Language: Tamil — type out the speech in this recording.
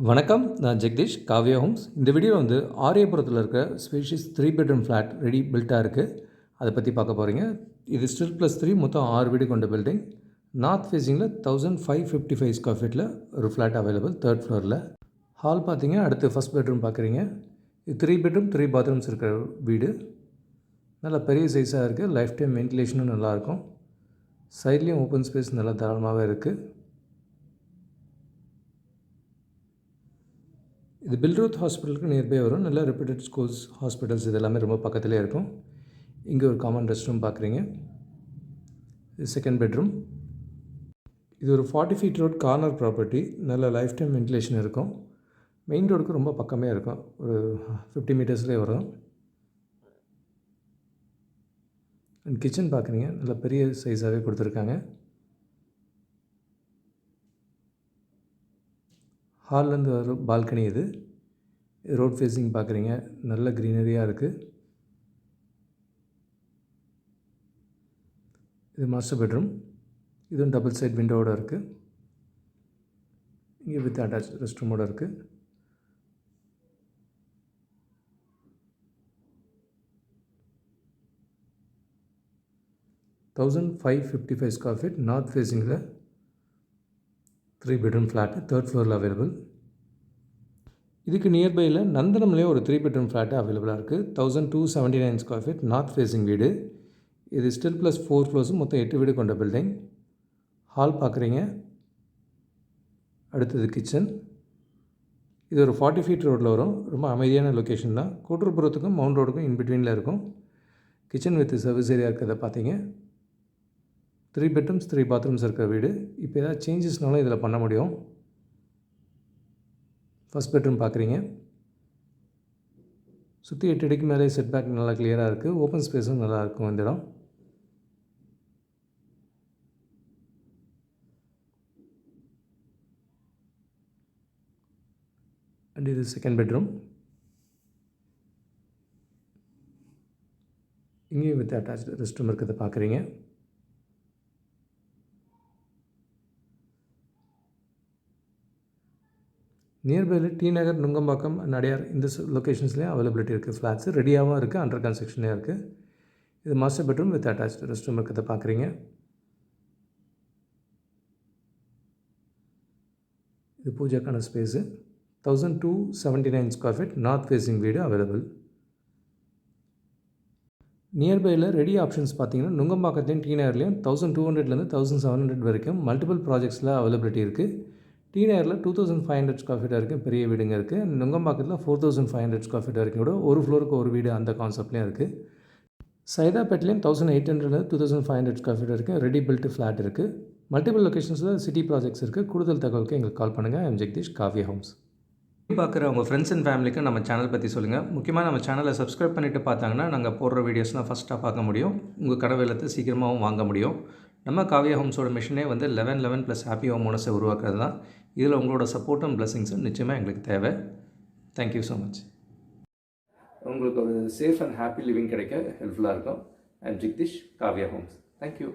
வணக்கம். நான் ஜெகதீஷ், காவ்யா ஹோம்ஸ். இந்த வீடியோவில் வந்து ஆரியபுரத்தில் இருக்க ஸ்பேஷியஸ் 3 பெட்ரூம் ஃப்ளாட் ரெடி பில்ட்டாக இருக்குது. அதை பற்றி பார்க்க போகிறீங்க. இது ஸ்டில் +3 மொத்தம் 6 வீடு கொண்ட பில்டிங். நார்த் ஃபேஸிங்கில் 1555 ஸ்கொயர் ஃபீட்டில் ஒரு ஃப்ளாட் அவைலபிள் 3rd ஃப்ளோரில். ஹால் பார்த்தீங்க, அடுத்து ஃபஸ்ட் பெட்ரூம் பார்க்குறீங்க. இது 3 பெட்ரூம் 3 பாத்ரூம்ஸ் இருக்கிற வீடு. நல்லா பெரிய சைஸாக இருக்குது. லைஃப் டைம் வென்டிலேஷனும் நல்லாயிருக்கும். சைட்லேயும் ஓப்பன் ஸ்பேஸ் நல்லா தாராளமாகவே இருக்குது. இது பில்ட்ரோத் ஹாஸ்பிட்டலுக்கு நியர்பை வரும். நல்ல ரெப்யூட்டட் ஸ்கூல்ஸ், ஹாஸ்பிட்டல்ஸ் இது எல்லாமே ரொம்ப பக்கத்துலேயே இருக்கும். இங்கே ஒரு காமன் ரெஸ்ட் ரூம் பார்க்குறீங்க. இது செகண்ட் பெட்ரூம். இது ஒரு 40 ஃபீட் ரோட் கார்னர் ப்ராப்பர்ட்டி. நல்ல லைஃப் டைம் வென்டிலேஷன் இருக்கும். மெயின் ரோடுக்கு ரொம்ப பக்கமே இருக்கும். ஒரு 50 மீட்டர்ஸ்லேயே வரும். அண்ட் கிச்சன் பார்க்குறீங்க, நல்ல பெரிய சைஸாகவே கொடுத்துருக்காங்க. ஹால்லேருந்து வர பால்கனி இது. ரோட் ஃபேஸிங் பார்க்குறீங்க, நல்ல க்ரீனரியாக இருக்குது. இது மாஸ்டர் பெட்ரூம். இதுவும் டபுள் சைட் விண்டோவோடு இருக்குது. இங்கே வித் அட்டாச் ரெஸ்ட் ரூமோடு இருக்குது. $1555 ஸ்கொயர் ஃபீட் நார்த் ஃபேஸிங்கில் 3 பெட்ரூம் ஃப்ளாட்டு 3rd ஃப்ளோரில் அவைலபிள். இதுக்கு நியர்பையில் நந்தனம்லேயே ஒரு 3 பெட்ரூம் ஃப்ளாட்டு அவைலபிளாக இருக்குது. 1279 ஸ்கொயர் ஃபீட் நார்த் ஃபேஸிங் வீடு. இது ஸ்டில் +4 ஃப்ளோர்ஸ், மொத்தம் 8 வீடு கொண்ட பில்டிங். ஹால் பார்க்குறீங்க, அடுத்தது கிச்சன். இது ஒரு 40 ஃபீட் ரோட்டில் வரும். ரொம்ப அமைதியான லொக்கேஷன் தான். கோட்டூர்புரத்துக்கும் மவுண்ட் ரோடுக்கும் இன்பிட்வீனில் இருக்கும். கிச்சன் வித் சர்வீஸ் ஏரியா இருக்கிறத பார்த்தீங்க. 3 பெட்ரூம்ஸ் 3 பாத்ரூம்ஸ் இருக்கிற வீடு. இப்போ ஏதாவது சேஞ்சஸ்னாலும் இதில் பண்ண முடியும். ஃபஸ்ட் பெட்ரூம் பார்க்குறீங்க. சுற்றி 8 அடிக்கு மேலே செட் பேக் நல்லா கிளியராக இருக்குது. ஓப்பன் ஸ்பேஸும் நல்லா இருக்கும் இந்த இடம். அண்ட் இது செகண்ட் பெட்ரூம். இங்கேயும் வித் அட்டாச் ரெஸ்ட் ரூம் இருக்கிறத பார்க்குறீங்க. நியர்பையில் டி நகர், நுங்கம்பாக்கம், அடையார் இந்த லொக்கேஷன்ஸ்லேயும் அவைலபிலிட்டி இருக்குது. ஃப்ளாட்ஸு ரெடியாகவும் இருக்குது, அண்டர் கன்ஸ்ட்ரக்ஷன்லேயும் இருக்குது. இது master bedroom with attach rest room இருக்கிறத பார்க்குறீங்க. இது பூஜைக்கான space. 1279 square feet north facing வீடு அவைலபிள். நியர்பையில் ரெடி ஆப்ஷன்ஸ் பார்த்தீங்கன்னா நுங்கம்பாக்கத்துலேயும் டி நகர்லேயும் 1200லேருந்து 1700 வரைக்கும் மல்டிபிள் ப்ராஜெக்ட்ஸில் அவைலபிலிட்டி இருக்குது. டி நகரில் 2500 ஸ்கொயர் ஃபீட் வரைக்கும் பெரிய வீடுங்க இருக்குது. நுங்கம்பாக்கத்தில் 4500 ஸ்கொயர் ஃபீட் வரைக்கும் கூட ஒரு ஃப்ளோருக்கு ஒரு வீடு அந்த கான்செப்ட்லேயும் இருக்குது. சைதாப்பேட்லேயும் 1800 2500 ஸ்கொயர் ஃபீட் வரைக்கும் ரெடி பில்ட் ஃப்ளாட் இருக்குது. மல்டிபிள் லொக்கேஷன்ஸில் சிட்டி ப்ராஜெக்ட்ஸ் இருக்குது. கூடுதல் தகவலுக்கு எங்களுக்கு கால் பண்ணுங்கள். I'm Jagadish, Kavya homes. பார்க்குற உங்கள் ஃப்ரெண்ட்ஸ் அண்ட் ஃபேமிலிக்கு நம்ம சேனல் பற்றி சொல்லுங்கள். முக்கியமாக நம்ம சேனலை சப்ஸ்கிரைப் பண்ணிவிட்டு பார்த்தாங்கன்னா நாங்கள் போடுற வீடியோஸ்லாம் ஃபஸ்ட்டாக பார்க்க முடியும். உங்கள் கடை வெள்ளத்தை சீக்கிரமாகவும் வாங்க முடியும். நம்ம காவ்யா ஹோம்ஸோட மிஷனே வந்து 11 + ஹாப்பி ஹோம் ஓனர்ஸை உருவாக்குறது தான். இதில் உங்களோட சப்போர்ட்டும் பிளெஸிங்ஸும் நிச்சயமாக எங்களுக்கு தேவை. Thank you so much. உங்களுக்கு ஒரு சேஃப் அண்ட் ஹாப்பி லிவிங் கிடைக்க ஹெல்ப்ஃபுல்லாக இருக்கும். I'm Jagadish, Kavya homes. Thank you.